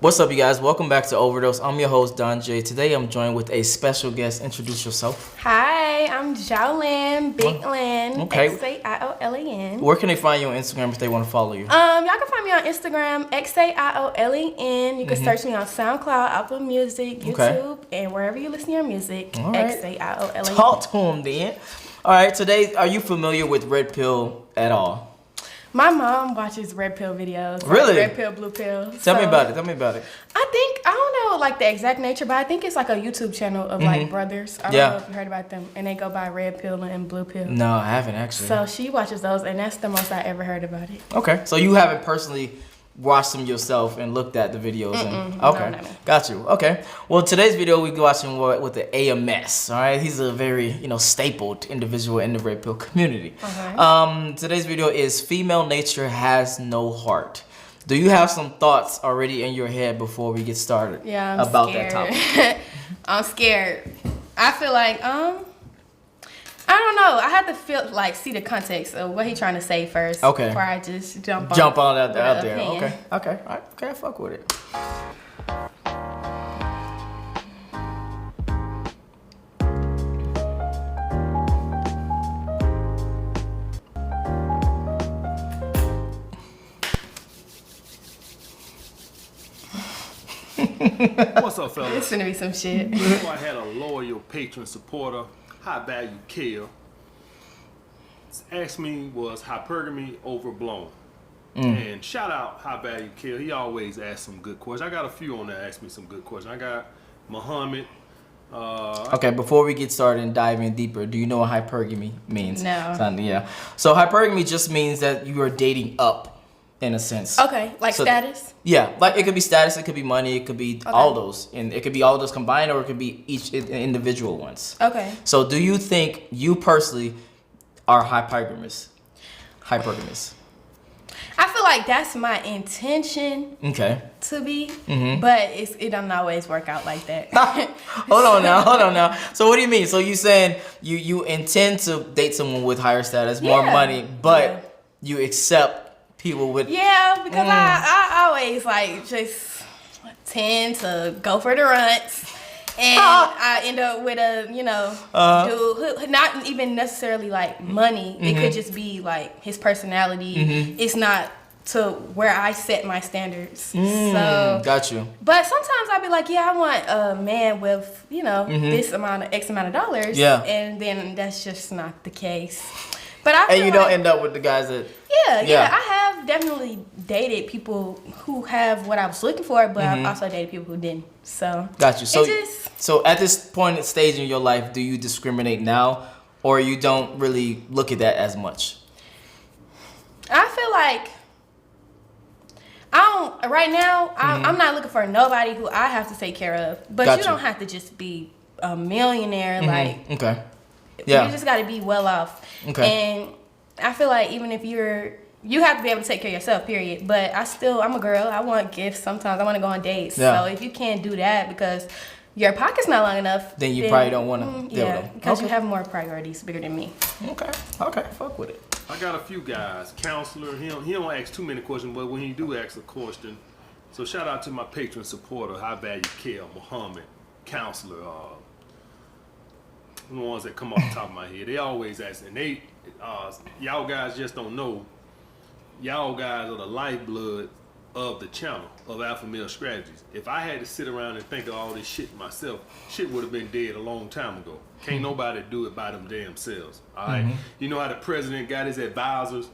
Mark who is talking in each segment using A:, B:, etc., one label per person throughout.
A: What's up, you guys? Welcome back to Overdose. I'm your host, Don Jaye. Today, I'm joined with a special guest. Introduce yourself.
B: Hi, I'm Jolyn, Big Lynn,
A: Okay.
B: Xaiolen.
A: Where can they find you on Instagram if they want to follow you?
B: Y'all can find me on Instagram, Xaiolen. You can search me on SoundCloud, Apple Music, YouTube, and wherever you listen to your music.
A: All right.
B: Xaiolen.
A: Talk to him then. All right, today, are you familiar with Red Pill at all?
B: My mom watches Red Pill videos.
A: Really?
B: Red Pill, Blue Pill.
A: Tell me about it.
B: I don't know like the exact nature, but I think it's like a YouTube channel of like brothers. I don't know if you heard about them. And they go by Red Pill and Blue Pill.
A: No, I haven't actually.
B: So she watches those, and that's the most I ever heard about it.
A: Okay, so you haven't personally watched them yourself and looked at the videos? Okay,
B: no.
A: Got you. Okay, well, today's video we watching with the AMS. All right, he's a very stapled individual in the Red Pill community.
B: Okay.
A: Today's video is Female Nature Has No Heart. Do you have some thoughts already in your head before we get started?
B: Yeah, I'm
A: about
B: scared.
A: that topic?
B: I'm scared. I feel like I don't know. I have to see the context of what he's trying to say first.
A: Okay.
B: Before I just jump
A: on out there.
B: Opinion.
A: Okay. All right. Okay, fuck with it.
C: What's up, fellas?
B: It's gonna be some shit.
C: Before I had a loyal patron supporter, High Value Kill, asked me, was hypergamy overblown? And shout out High Value Kill. He always asks some good questions. I got a few on there ask me some good questions. I got Muhammad.
A: Okay, before we get started and dive in deeper, do you know what hypergamy means?
B: No.
A: Yeah. So hypergamy just means that you are dating up, in a sense.
B: Okay, status?
A: Yeah, like it could be status, it could be money, it could be all those. And it could be all those combined, or it could be each individual ones.
B: Okay.
A: So do you think you personally are hypergamous?
B: I feel like that's my intention to be, but it doesn't always work out like that.
A: Hold on now. So what do you mean? So you saying you intend to date someone with higher status, more money, but you accept people with...
B: Yeah, because I always just tend to go for the runts. And I end up with a, dude who not even necessarily like money. It could just be like his personality. It's not to where I set my standards. So
A: got you.
B: But sometimes I'll be like, yeah, I want a man with, this X amount of dollars.
A: Yeah.
B: And then that's just not the case. But I feel
A: and you don't end up with the guys that...
B: Yeah, I have definitely dated people who have what I was looking for, but I've also dated people who didn't. So
A: got you. So at this point stage in your life, do you discriminate now, or you don't really look at that as much?
B: I feel like right now, I'm not looking for nobody who I have to take care of. But you don't have to just be a millionaire. You just got to be well off. And I feel like even if you have to be able to take care of yourself, period. But I'm a girl. I want gifts sometimes. I want to go on dates. Yeah. So if you can't do that because your pocket's not long enough,
A: then you probably don't want to deal with them.
B: Because you have more priorities bigger than me.
A: Okay, fuck with it.
C: I got a few guys. Counselor, he don't ask too many questions, but when he do ask a question, so shout out to my patron supporter, High Value Kill, Muhammad, Counselor, the ones that come off the top of my head. They always ask, and y'all guys just don't know, y'all guys are the lifeblood of the channel of Alpha Male Strategies. If I had to sit around and think of all this shit myself, shit would have been dead a long time ago. Can't nobody do it by them damn selves. All right. You know how the president got his advisors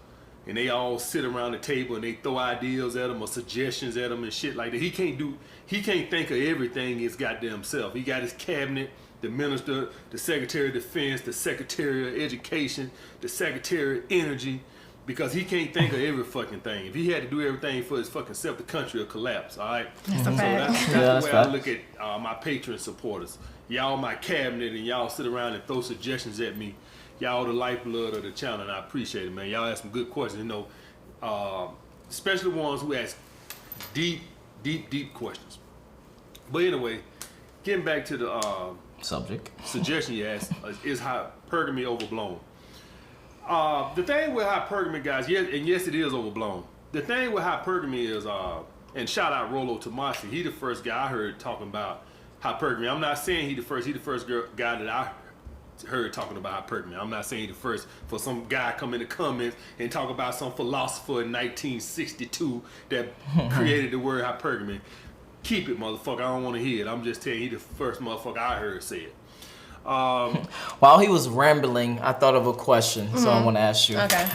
C: and they all sit around the table and they throw ideas at him or suggestions at him and shit like that. He can't think of everything his goddamn self. He got his cabinet, the minister, the secretary of defense, the secretary of education, the secretary of energy, because he can't think of every fucking thing. If he had to do everything for his fucking self, the country will collapse, all right?
B: That's a
C: fact. So that's the way I look at my patron supporters. Y'all my cabinet and y'all sit around and throw suggestions at me. Y'all the lifeblood of the channel, and I appreciate it, man. Y'all ask some good questions, especially ones who ask deep questions. But anyway, getting back to the
A: subject
C: suggestion you asked, is hypergamy overblown? The thing with hypergamy, guys, yes, it is overblown. The thing with hypergamy is and shout out Rolo Tomasi. He the first guy I heard talking about hypergamy. I'm not saying he the first guy that I heard talking about hypergamy. I'm not saying he the first for some guy come in the comments and talk about some philosopher in 1962 that created the word hypergamy. Keep it, motherfucker. I don't want to hear it. I'm just telling you, he the first motherfucker I heard say it.
A: While he was rambling, I thought of a question, so I want to ask you.
B: Okay.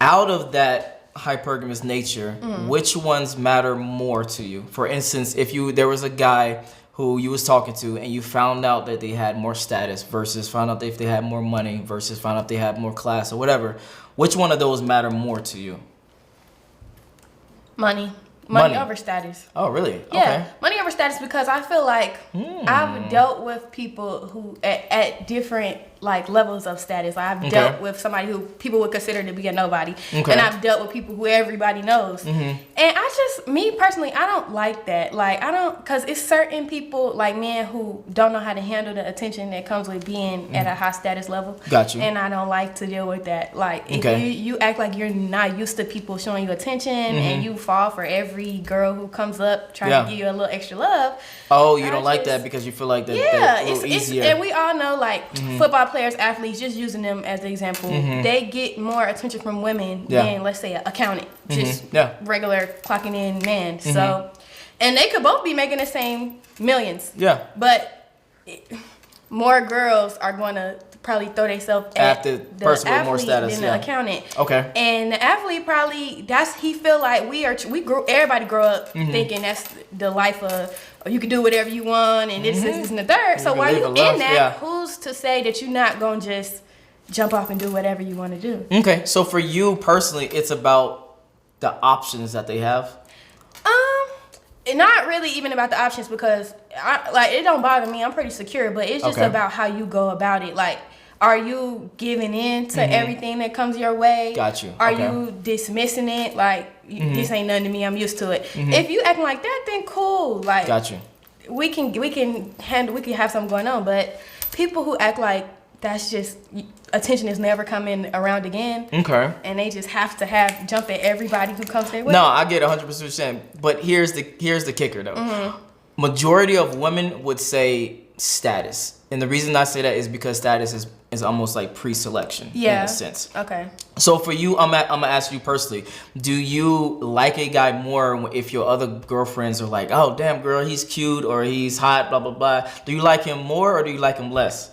A: Out of that hypergamous nature, which ones matter more to you? For instance, if there was a guy who you was talking to and you found out that they had more status versus found out if they had more money versus found out they had more class or whatever, which one of those matter more to you?
B: Money over status.
A: Oh, really?
B: Yeah,
A: okay.
B: Money over status, because I feel like I've dealt with people who at different like levels of status. Like, I've dealt with somebody who people would consider to be a nobody, and I've dealt with people who everybody knows. And me personally, I don't like that. Like, I don't, because it's certain people, like men, who don't know how to handle the attention that comes with being at a high status level.
A: Got you.
B: And I don't like to deal with that. Like, if you act like you're not used to people showing you attention, and you fall for every girl who comes up trying to give you a little extra love.
A: Oh, you don't like that because you feel like that's a little easier.
B: And we all know, like, football players, athletes, just using them as an example, they get more attention from women than, let's say, an accountant, just regular clocking in man. So, and they could both be making the same millions. Yeah. But more girls are going to probably throw themselves at the person with more status than the accountant. Okay. And the athlete probably, he feel like everybody grew up thinking that's the life of, you can do whatever you want and this and the third. So while you in that, who's to say that you're not going to just jump off and do whatever you want to do? Okay. So for you personally, it's about the options that they have? Not really even about the options, because it don't bother me. I'm pretty secure, but it's just about how you go about it. Like, are you giving in to everything that comes your way? Got you. Are you dismissing it? Like, this ain't nothing to me, I'm used to it. If you acting like that, then cool. Like, got you. We can have something going on, but people who act like that's just attention is never coming around again. Okay. And they just have to jump at everybody who comes their way. No, I get 100%. But here's the kicker though. Majority of women would say status, and the reason I say that is because status is almost like pre-selection in a sense. Okay. So for you, I'm gonna ask you personally: do you like a guy more if your other girlfriends are like, "Oh, damn, girl, he's cute," or "He's hot," blah blah blah? Do you like him more or do you like him less?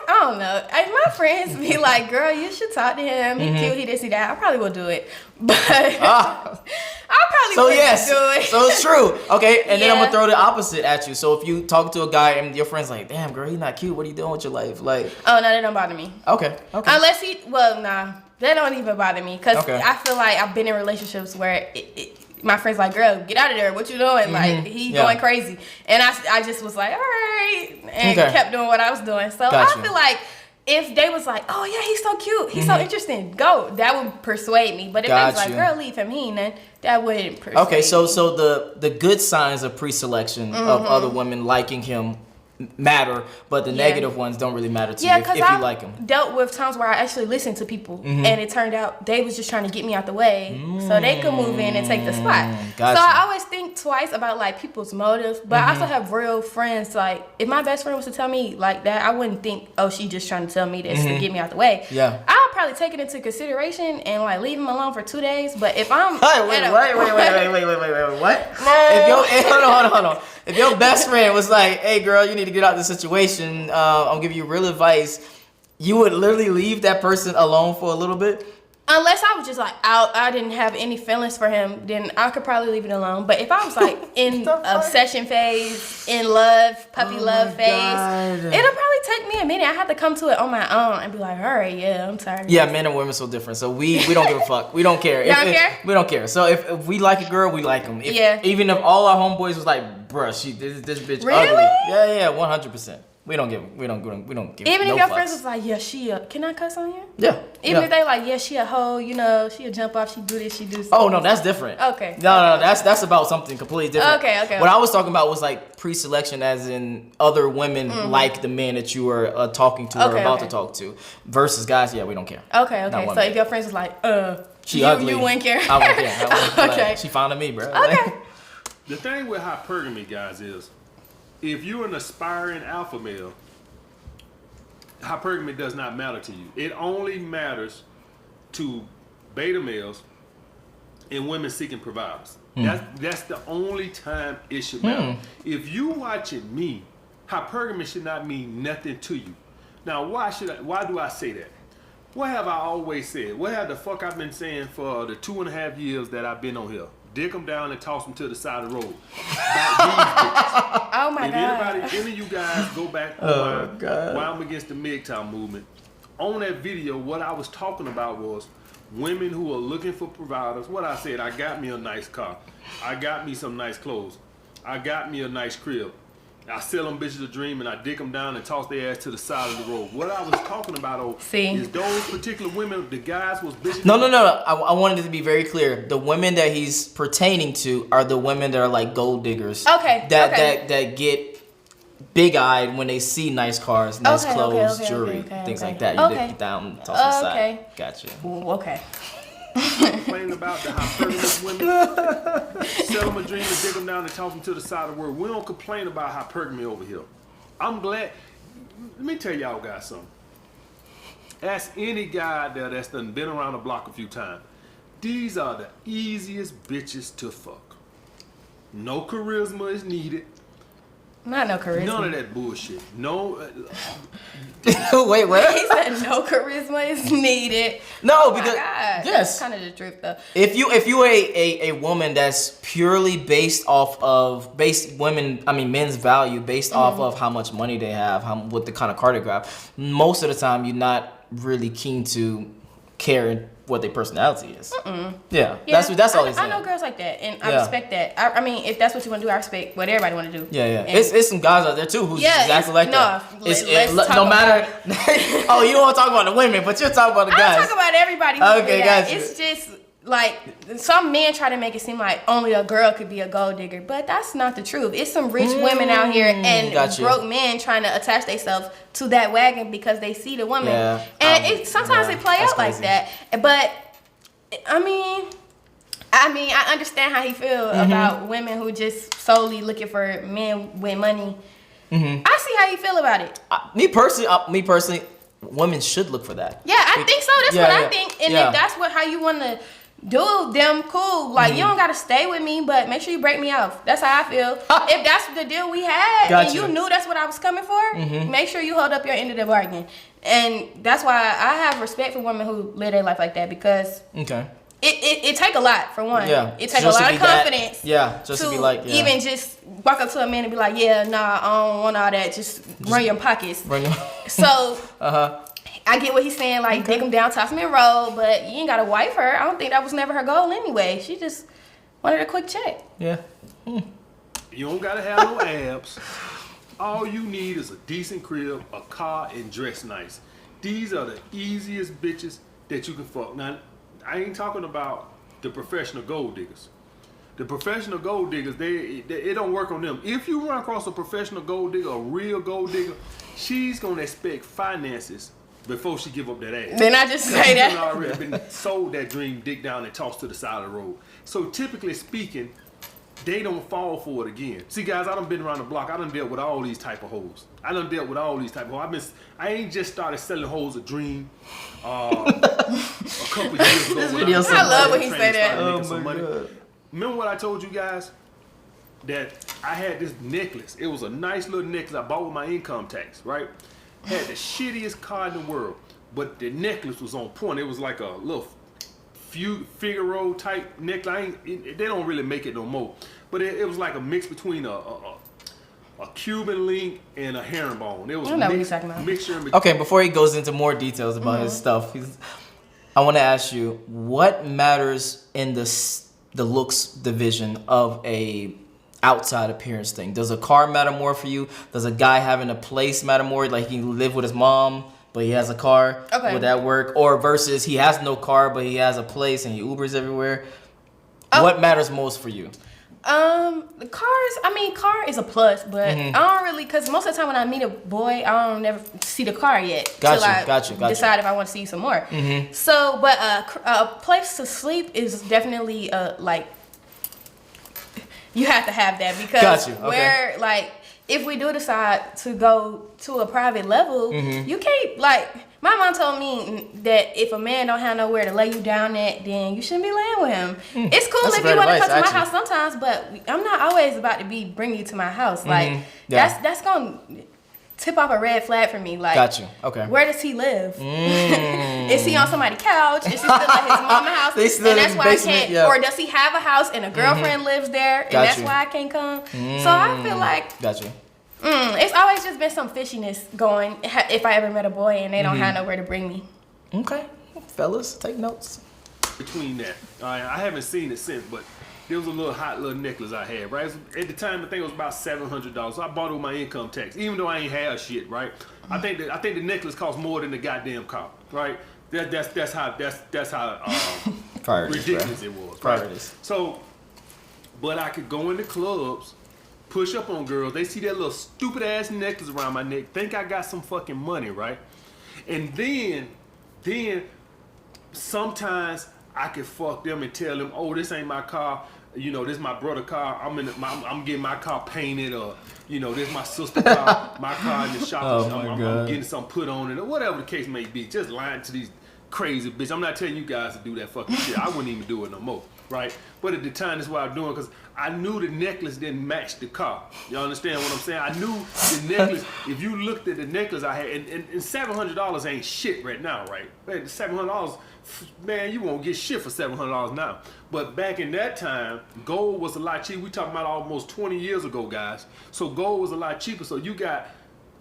B: I don't know. If my friends be like, "Girl, you should talk to him. He's cute. He this, he that," I probably will do it. But I probably wouldn't do it. So it's true. Okay, and then I'm gonna throw the opposite at you. So if you talk to a guy and your friend's like, "Damn, girl, he's not cute. What are you doing with your life?" Like, oh no, that don't bother me. Okay. Unless that don't even bother me, because I feel like I've been in relationships where my friend's like, "Girl, get out of there. What you doing?" Like, he going crazy. And I just was like, all right. And kept doing what I was doing. So I feel like if they was like, "Oh, yeah, he's so cute. He's so interesting. Go." That would persuade me. But if they was like, "Girl, leave him. He ain't none," that wouldn't persuade me. Okay, so the good signs of pre-selection of other women liking him matter, but the negative ones don't really matter to you if you like them. Dealt with times where I actually listened to people, and it turned out they was just trying to get me out the way so they could move in and take the spot. Gotcha. So I always think twice about like people's motives, but I also have real friends. Like, if my best friend was to tell me like that, I wouldn't think, "Oh, she just trying to tell me this to get me out the way." Yeah, I'll probably take it into consideration and like leave him alone for 2 days. But if I'm wait, what? Hold on. If your best friend was like, "Hey, girl, you need to get out of this situation. I'll give you real advice," you would literally leave that person alone for a little bit? Unless I was just like I didn't have any feelings for him, then I could probably leave it alone. But if I was like in obsession phase, in love, puppy love phase, it'll probably take me a minute. I have to come to it on my own and be like, "All right, yeah, I'm tired." Yeah, men and women are so different. So we don't give a fuck. We don't care. You don't care? We don't care. So if we like a girl, we like them. Even if all our homeboys was like, "Bruh, this bitch ugly." Yeah, 100%.
A: We don't give.
B: Even
A: no
B: if your
A: fucks.
B: friends was like, yeah, can I cuss on here?
A: Yeah.
B: Even if they like, yeah, she a hoe, she'll jump off, she do this, she do this.
A: Oh no, that's different.
B: Okay.
A: No, that's about something completely different.
B: Okay.
A: What I was talking about was like pre-selection, as in other women like the man that you were talking to or about to talk to, versus guys. Yeah, we don't care.
B: Okay. So if your friends was like,
A: she ugly,
B: you wouldn't care.
A: I wouldn't care.
B: Okay.
A: Like, she found me, bro.
B: Okay.
C: The thing with hypergamy, guys, is if you're an aspiring alpha male, hypergamy does not matter to you. It only matters to beta males and women seeking providers. That's the only time it should matter. If you watching me, hypergamy should not mean nothing to you. Now, why do I say that? What have I always said? What have the fuck I've been saying for the 2.5 years that I've been on here? Dick them down and toss them to the side of the road.
B: Oh my God.
C: If any of you guys go back on why I'm against the MGTOW movement, on that video, what I was talking about was women who are looking for providers. What I said, I got me a nice car. I got me some nice clothes. I got me a nice crib. I sell them bitches a dream and I dick them down and toss their ass to the side of the road. What I was talking about is those particular women, the guys was bitches.
A: No. I wanted it to be very clear. The women that he's pertaining to are the women that are like gold diggers.
B: Okay.
A: That get big-eyed when they see nice cars, nice clothes, jewelry, things like that. You dick it down, toss it aside.
B: Okay.
A: Gotcha.
B: Okay.
C: Complain about the hypergamous women, sell them a dream and dig them down and toss them to the side of the world. We don't complain about hypergamy over here. I'm glad. Let me tell y'all guys something. Ask any guy there that's done been around the block a few times. These are the easiest bitches to fuck. No charisma is needed.
B: Not no charisma.
C: None of that bullshit. No.
A: Wait, what?
B: He said no charisma is needed.
A: No, because
B: yes, that's kind of the truth though.
A: If you a woman that's purely based off of men's value based off of how much money they have, what the kind of car they grab, most of the time you're not really keen to care what their personality is. Yeah, that's all he's saying.
B: I know girls like that, and I respect that. I mean, if that's what you want to do, I respect what everybody want to do.
A: Yeah. It's some guys out there too who's exactly like that. No matter. Oh, you don't want to talk about the women, but you're talking about the guys.
B: I talk about everybody.
A: Okay, gotcha.
B: It's just like some men try to make it seem like only a girl could be a gold digger, but that's not the truth. It's some rich women out here and broke men trying to attach themselves to that wagon because they see the woman.
A: Yeah,
B: and sometimes they play out like that. But I mean, I understand how he feel about women who just solely looking for men with money. I see how you feel about it.
A: Me personally, women should look for that.
B: Yeah, I think so. That's what I think. And if that's how you want to do them, cool. Like, you don't got to stay with me, but make sure you break me off. That's how I feel. If that's the deal we had, and you knew that's what I was coming for, make sure you hold up your end of the bargain. And that's why I have respect for women who live their life like that, because it take a lot, for one. Yeah. It take a lot of confidence.
A: Just to be like,
B: even just walk up to a man and be like, I don't want all that. Just run your pockets. So, I get what he's saying, like, dig him down, toss him in roll, but you ain't got to wife her. I don't think that was never her goal anyway. She just wanted a quick check.
C: Yeah. You don't got to have no abs. All you need is a decent crib, a car, and dress nice. These are the easiest bitches that you can fuck. Now, I ain't talking about the professional gold diggers. The professional gold diggers, it don't work on them. If you run across a professional gold digger, a real gold digger, she's going to expect finances before she give up that ass.
B: Then I just say that.
C: She's already been sold that dream, dick down, and tossed to the side of the road. So typically speaking, they don't fall for it again. See, guys, I done been around the block. I done dealt with all these type of hoes. I ain't just started selling hoes a dream a couple years ago.
B: I love when he say that.
C: Oh my God. Remember what I told you guys? That I had this necklace. It was a nice little necklace I bought with my income tax, right? Had the shittiest car in the world, but the necklace was on point. It was like a little Figaro type necklace. They don't really make it no more, but it was like a mix between a Cuban link and a herringbone. It was a mixture.
A: Okay, before he goes into more details about his stuff, I want to ask you, what matters in the looks division of a outside appearance thing? Does a car matter more for you? Does a guy having a place matter more? Like he can live with his mom, but he has a car. Okay. Would that work? Or versus he has no car, but he has a place and he Ubers everywhere. What matters most for you?
B: The cars. I mean, car is a plus, but I don't really, because most of the time when I meet a boy, I don't never see the car yet.
A: Gotcha.
B: Decide if I want to see some more. So, but a place to sleep is definitely like you have to have that, because where like if we do decide to go to a private level, you can't like. My mom told me that if a man don't have nowhere to lay you down at, then you shouldn't be laying with him. It's cool if you want to come to my house sometimes, but I'm not always about to be bringing you to my house. Like that's gonna tip off a red flag for me. Like,
A: got you. Okay.
B: Where does he live? Is he on somebody's couch? Is he still at his mama's house? And that's why I can't. Yeah. Or does he have a house and a girlfriend lives there, and that's why I can't come? So I feel like.
A: Got you.
B: It's always just been some fishiness going if I ever met a boy and they don't have nowhere to bring me.
A: Okay. Fellas, take notes.
C: Between that, I haven't seen it since, but there was a hot little necklace I had, right? At the time, I think it was about $700. So I bought it with my income tax, even though I ain't have shit, right? I think the necklace cost more than the goddamn car, right? That's how ridiculous it was. Right? So, but I could go into clubs, push up on girls, they see that little stupid ass necklace around my neck, think I got some fucking money, right? And then sometimes I could fuck them and tell them, oh, this ain't my car, this is my brother's car, I'm getting my car painted, or this is my sister's car, my car in the shop, I'm getting something put on it, or whatever the case may be. Just lying to these crazy bitches. I'm not telling you guys to do that fucking shit. I wouldn't even do it no more, right? But at the time, that's what I'm doing, because I knew the necklace didn't match the car. You understand what I'm saying? I knew the necklace, if you looked at the necklace I had, and $700 ain't shit right now, right? Man, $700, man, you won't get shit for $700 now. But back in that time, gold was a lot cheaper. We talking about almost 20 years ago, guys. So gold was a lot cheaper. So you got,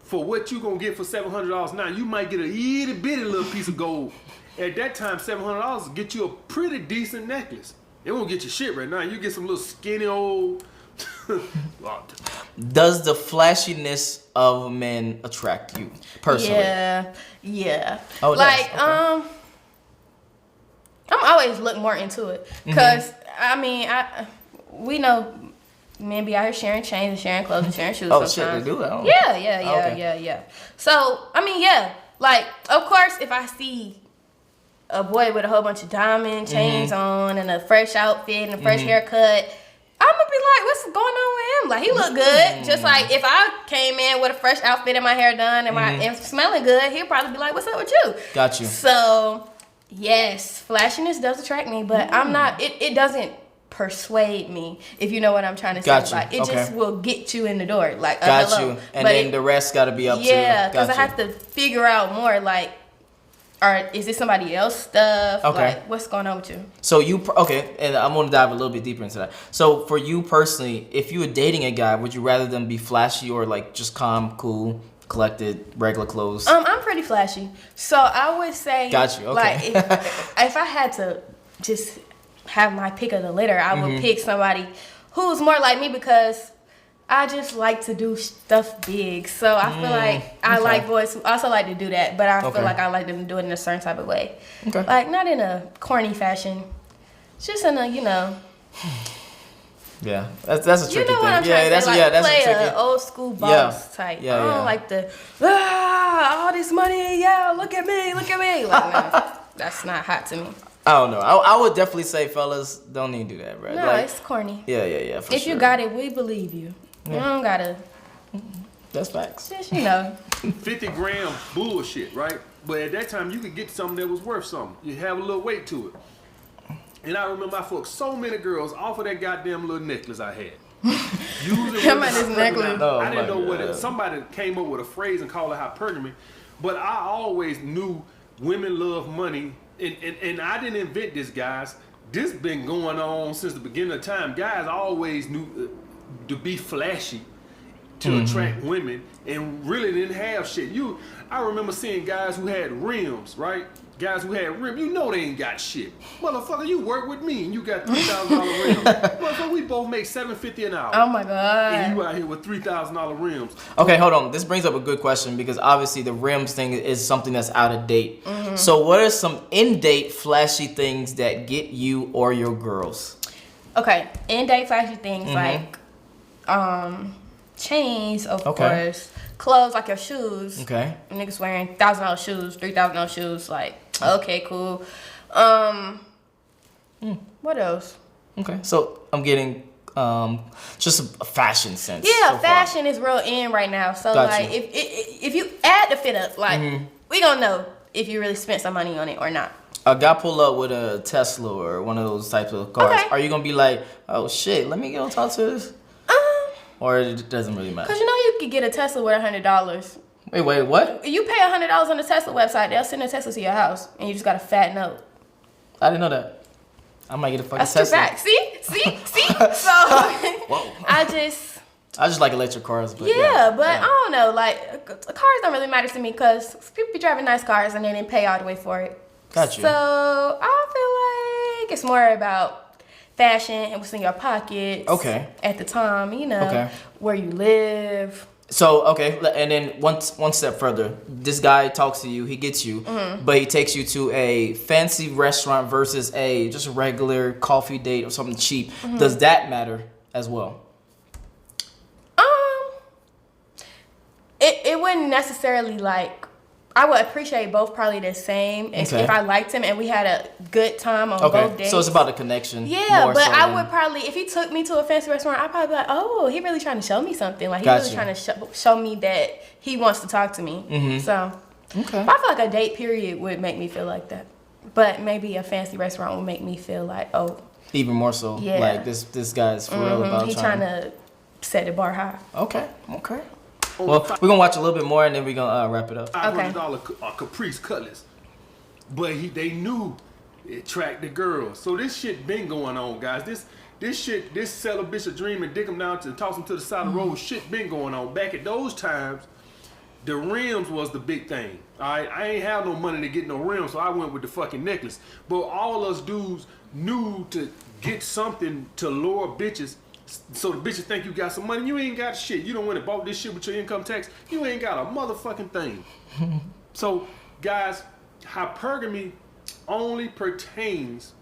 C: for what you gonna get for $700 now, you might get a itty bitty little piece of gold. At that time, $700 will get you a pretty decent necklace. It won't get you shit right now. You get some little skinny old.
A: Does the flashiness of men attract you personally?
B: Yeah.
A: Oh,
B: like,
A: okay.
B: I'm always look more into it, because I mean, we know men be out here sharing chains and sharing clothes and sharing shoes. Sometimes.
A: Shit, they do that.
B: Yeah. So I mean, like, of course, if I see a boy with a whole bunch of diamond chains on and a fresh outfit and a fresh haircut, I'm gonna be like, what's going on with him? Like, he look good. Just like if I came in with a fresh outfit and my hair done and smelling good, he'll probably be like, what's up with you?
A: Got you.
B: So yes, flashiness does attract me, but I'm not. It doesn't persuade me, if you know what I'm trying to say.
A: Got you.
B: Like, it just will get you in the door. Like,
A: got
B: hello.
A: you. And but then the rest got to be up to you.
B: Yeah, because I have to figure out more, like, or is this somebody else stuff?
A: Okay.
B: Like, what's going on with you?
A: So and I'm going to dive a little bit deeper into that. So for you personally, if you were dating a guy, would you rather them be flashy or like just calm, cool, collected, regular clothes?
B: I'm pretty flashy. So I would say,
A: got you. Okay.
B: Like, if I had to just have my pick of the litter, I would pick somebody who's more like me, because I just like to do stuff big. So I feel like I like boys who also like to do that, but I feel like I like them to do it in a certain type of way. Okay. Like, not in a corny fashion, just in a,
A: Yeah, that's a tricky thing.
B: What I'm trying to say? Like, play an old school boss type. I don't like the all this money. Yeah, look at me. Like, no, that's not hot to me.
A: I don't know. I would definitely say, fellas, don't need to do that, right?
B: No, it's corny.
A: Yeah.
B: If you got it, we believe you. You don't gotta.
A: That's facts.
B: Just,
C: 50 gram bullshit, right? But at that time, you could get something that was worth something. You have a little weight to it. And I remember I fucked so many girls off of that goddamn little necklace I had.
B: This necklace.
C: I didn't know what it. Somebody came up with a phrase and called it hypergamy, but I always knew women love money, and I didn't invent this, guys. This been going on since the beginning of time. Guys always knew to be flashy to attract women, and really didn't have shit. I remember seeing guys who had rims, right? Guys who had rims, they ain't got shit. Motherfucker, you work with me and you got $3,000 rims. Motherfucker, we both make $750 an hour.
B: Oh my God.
C: And you out here with $3,000 rims.
A: Okay, hold on. This brings up a good question because obviously the rims thing is something that's out of date. Mm-hmm. So what are some in-date flashy things that get you or your girls?
B: Okay, in-date flashy things like chains, of course. Clothes like your shoes.
A: Okay.
B: Niggas wearing $1,000 shoes, $3,000 shoes. Like, okay, cool. What else?
A: Okay, so I'm getting just a fashion sense.
B: Yeah,
A: so
B: fashion is real in right now. So like, if you add the fit up, like we gonna know if you really spent some money on it or not.
A: A guy pull up with a Tesla or one of those types of cars.
B: Okay.
A: Are you gonna be like, oh shit, let me get on top to this? Or it doesn't really matter?
B: Cause you know you could get a Tesla with $100.
A: Wait, what?
B: You pay $100 on the Tesla website, they'll send a Tesla to your house, and you just got a fat note.
A: I didn't know that. I might get a fucking
B: That's
A: Tesla.
B: That's See? So I just
A: like electric cars. But
B: but I don't know. Like cars don't really matter to me because people be driving nice cars and they didn't pay all the way for it.
A: Got you.
B: So I feel like it's more about fashion and what's in your pockets.
A: Okay.
B: At the time, where you live.
A: So, okay, and then one step further. This guy talks to you, he gets you, but he takes you to a fancy restaurant versus a just regular coffee date or something cheap. Does that matter as well?
B: It wouldn't necessarily like. I would appreciate both probably the same if I liked him and we had a good time on both days.
A: So it's about a connection.
B: Yeah, but I would probably, if he took me to a fancy restaurant, I'd probably be like, oh, he really trying to show me something. Like, he really trying to show me that he wants to talk to me. So, but I feel like a date period would make me feel like that. But maybe a fancy restaurant would make me feel like, oh.
A: Even more so. Yeah. Like, this guy's for real about
B: he trying to set the bar high.
A: Okay. Well, we're going to watch a little bit more and then we're going to wrap it up.
C: $500 Caprice Cutlass. But they knew it attracted girls. So this shit been going on, guys. This sell a bitch a dream and dick him down to toss him to the side of the road. Shit been going on. Back at those times, the rims was the big thing. Alright, I ain't have no money to get no rims, so I went with the fucking necklace. But all us dudes knew to get something to lure bitches. So the bitches think you got some money. You ain't got shit. You don't went and bought this shit with your income tax. You ain't got a motherfucking thing. So, guys, hypergamy only pertains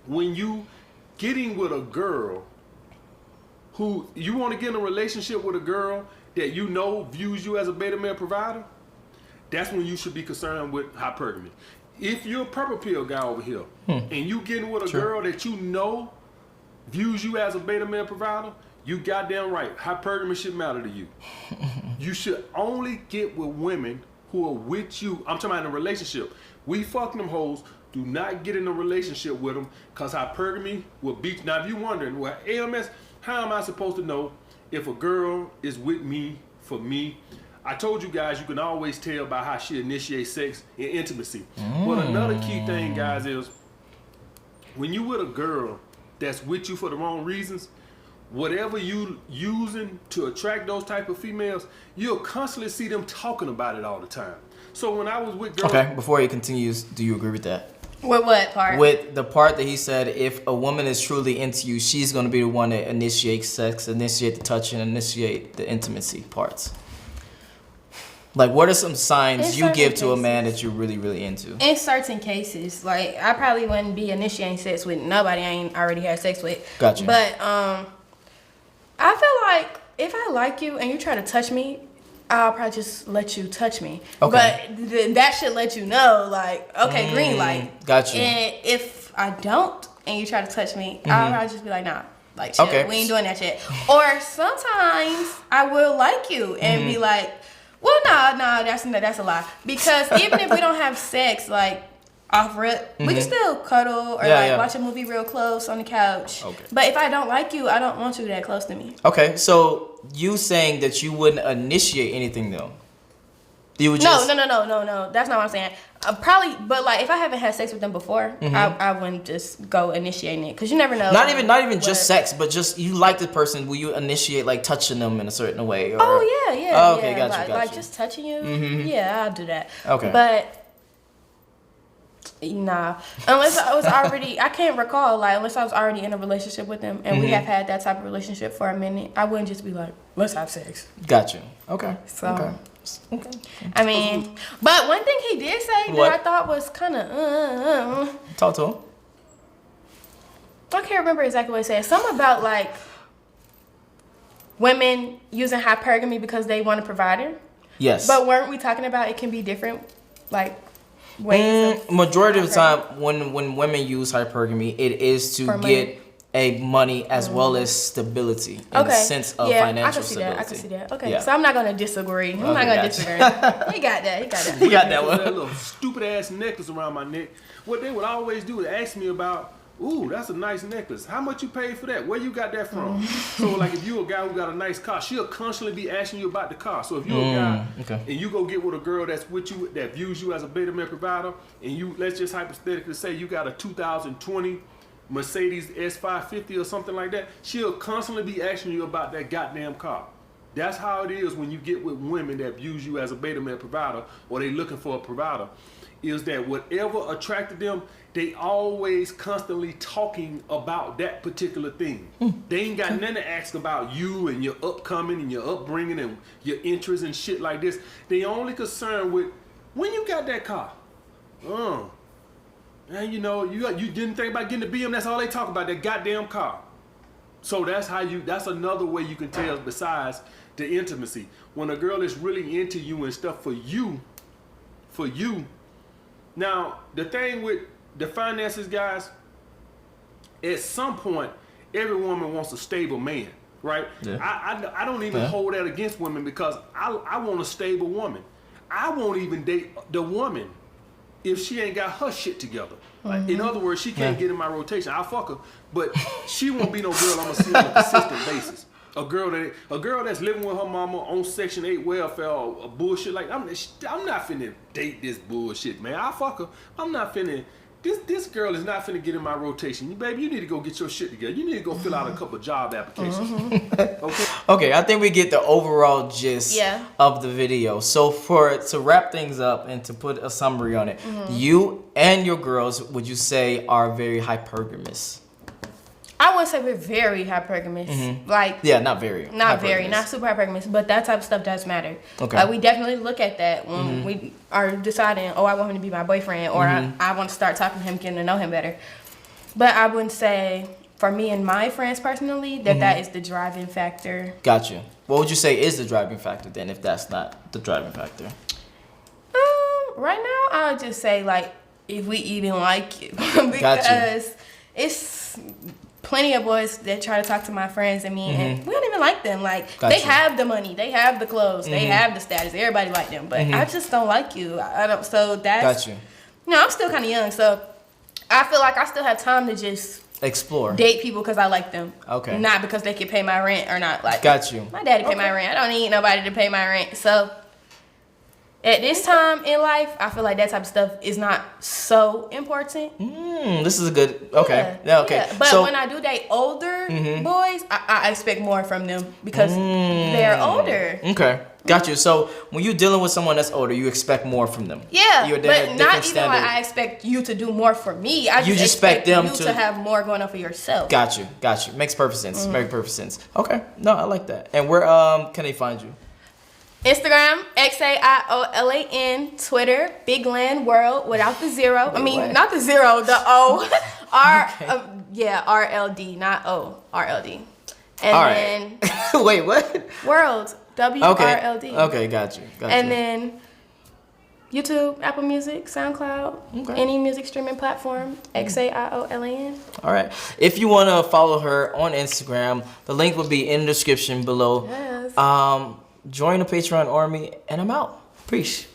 C: when you getting with a girl who you want to get in a relationship with a girl that you know views you as a beta male provider. That's when you should be concerned with hypergamy. If you're a purple pill guy over here and you getting with a girl that you know views you as a beta male provider, you goddamn right. Hypergamy should matter to you. You should only get with women who are with you. I'm talking about in a relationship. We fuck them hoes. Do not get in a relationship with them because hypergamy will beat. Now, if you're wondering, well, AMS, how am I supposed to know if a girl is with me for me? I told you guys you can always tell by how she initiates sex and intimacy. But another key thing, guys, is when you with a girl that's with you for the wrong reasons, whatever you using to attract those type of females, you'll constantly see them talking about it all the time. So when I was with girls...
A: Okay, before he continues, do you agree with that?
B: With what part?
A: With the part that he said, if a woman is truly into you, she's going to be the one that initiates sex, initiate the touching, initiate the intimacy parts. Like, what are some signs you give to a man that you're really, really into?
B: In certain cases, like, I probably wouldn't be initiating sex with nobody I ain't already had sex with.
A: Gotcha.
B: But I feel like if I like you and you try to touch me, I'll probably just let you touch me.
A: Okay.
B: But that should let you know, like, okay, green light.
A: Gotcha.
B: And if I don't and you try to touch me, I'll probably just be like, nah. Like, chill. We ain't doing that shit. Or sometimes I will like you and be like, well, no, that's a lie. Because even if we don't have sex, like, off rip, we can still cuddle or watch a movie real close on the couch. Okay. But if I don't like you, I don't want you that close to me.
A: Okay, so you saying that you wouldn't initiate anything though? You would just...
B: No. That's not what I'm saying. Probably, but like if I haven't had sex with them before, I wouldn't just go initiating it because you never know.
A: Not even just sex, but just you like the person. Will you initiate like touching them in a certain way? Or...
B: Oh yeah.
A: Oh, okay, got you.
B: Like just touching you. Yeah, I'll do that.
A: Okay.
B: But Nah, unless I was already, I can't recall, like, unless I was already in a relationship with them and we have had that type of relationship for a minute, I wouldn't just be like, let's have sex.
A: Gotcha. Okay.
B: So, okay. I mean, but one thing he did say that I thought was kind of,
A: Talk to him.
B: I can't remember exactly what he said. Something about, like, women using hypergamy because they want a provider.
A: Yes.
B: But weren't we talking about it can be different, like, ways of
A: majority of the time when women use hypergamy, it is to get a money as well as stability in the sense of financial stability.
B: I can see that. Okay, so I'm not gonna disagree. I'm not gonna disagree. He got that.
A: He got that one.
C: That little stupid ass necklace around my neck. What they would always do is ask me about, ooh, that's a nice necklace. How much you paid for that? Where you got that from? So, like, if you a guy who got a nice car, she'll constantly be asking you about the car. So if you a guy and you go get with a girl that's with you, that views you as a beta male provider, and you, let's just hypothetically say you got a 2020 Mercedes S550 or something like that, she'll constantly be asking you about that goddamn car. That's how it is when you get with women that views you as a beta male provider, or they looking for a provider, is that whatever attracted them, they always constantly talking about that particular thing. They ain't got nothing to ask about you and your upcoming and your upbringing and your interests and shit like this. They only concerned with when you got that car. And you know, you didn't think about getting the BM, that's all they talk about, that goddamn car. So that's another way you can tell besides the intimacy. When a girl is really into you and stuff for you. Now, the thing with the finances, guys, at some point, every woman wants a stable man, right? Yeah. I don't even hold that against women because I want a stable woman. I won't even date the woman if she ain't got her shit together. Like, in other words, she can't get in my rotation. I'll fuck her, but she won't be no girl I'm gonna see on a consistent basis. A girl that's living with her mama on Section 8 welfare or bullshit like I'm not finna date this bullshit, man. I'll fuck her. I'm not finna. This girl is not finna get in my rotation. Baby, you need to go get your shit together. You need to go fill out a couple job applications.
A: Okay, I think we get the overall gist of the video. So to wrap things up and to put a summary on it, you and your girls, would you say, are very hypergamous?
B: I wouldn't say we're very hypergamous. Like,
A: not very.
B: Not super hypergamous, but that type of stuff does matter. Okay. We definitely look at that when we are deciding, I want him to be my boyfriend, or I want to start talking to him, getting to know him better. But I wouldn't say, for me and my friends personally, that is the driving factor.
A: Gotcha. What would you say is the driving factor then, if that's not the driving factor?
B: Right now, I would just say, like, if we even like you. Because it's plenty of boys that try to talk to my friends and me, and we don't even like them. Like, they have the money, they have the clothes, they have the status. Everybody like them, but I just don't like you. I don't. So that's. Gotcha. I'm still kind of young, so I feel like I still have time to just
A: explore,
B: date people because I like them.
A: Okay.
B: Not because they can pay my rent or not. Like,
A: got you.
B: My daddy pay my rent. I don't need nobody to pay my rent. So at this time in life, I feel like that type of stuff is not so important.
A: This is a good. Okay. Yeah. Okay.
B: Yeah. But when I do date older boys, I expect more from them because they're older.
A: Okay. Got you. So when you're dealing with someone that's older, you expect more from them.
B: Yeah, but not even like I expect you to do more for me. I just expect them to have more going on for yourself.
A: Got you. Makes perfect sense. Makes perfect sense. Okay. No, I like that. And where can they find you?
B: Instagram, XAIOLAN, Twitter, Big Land World without the zero. I mean, not the zero, the O. RLD, not O, RLD. And then
A: wait, what?
B: World, WRLD.
A: Okay, got you.
B: And then YouTube, Apple Music, SoundCloud, any music streaming platform, XAIOLAN.
A: All right. If you want to follow her on Instagram, the link will be in the description below.
B: Yes.
A: Join the Patreon army, and I'm out. Peace.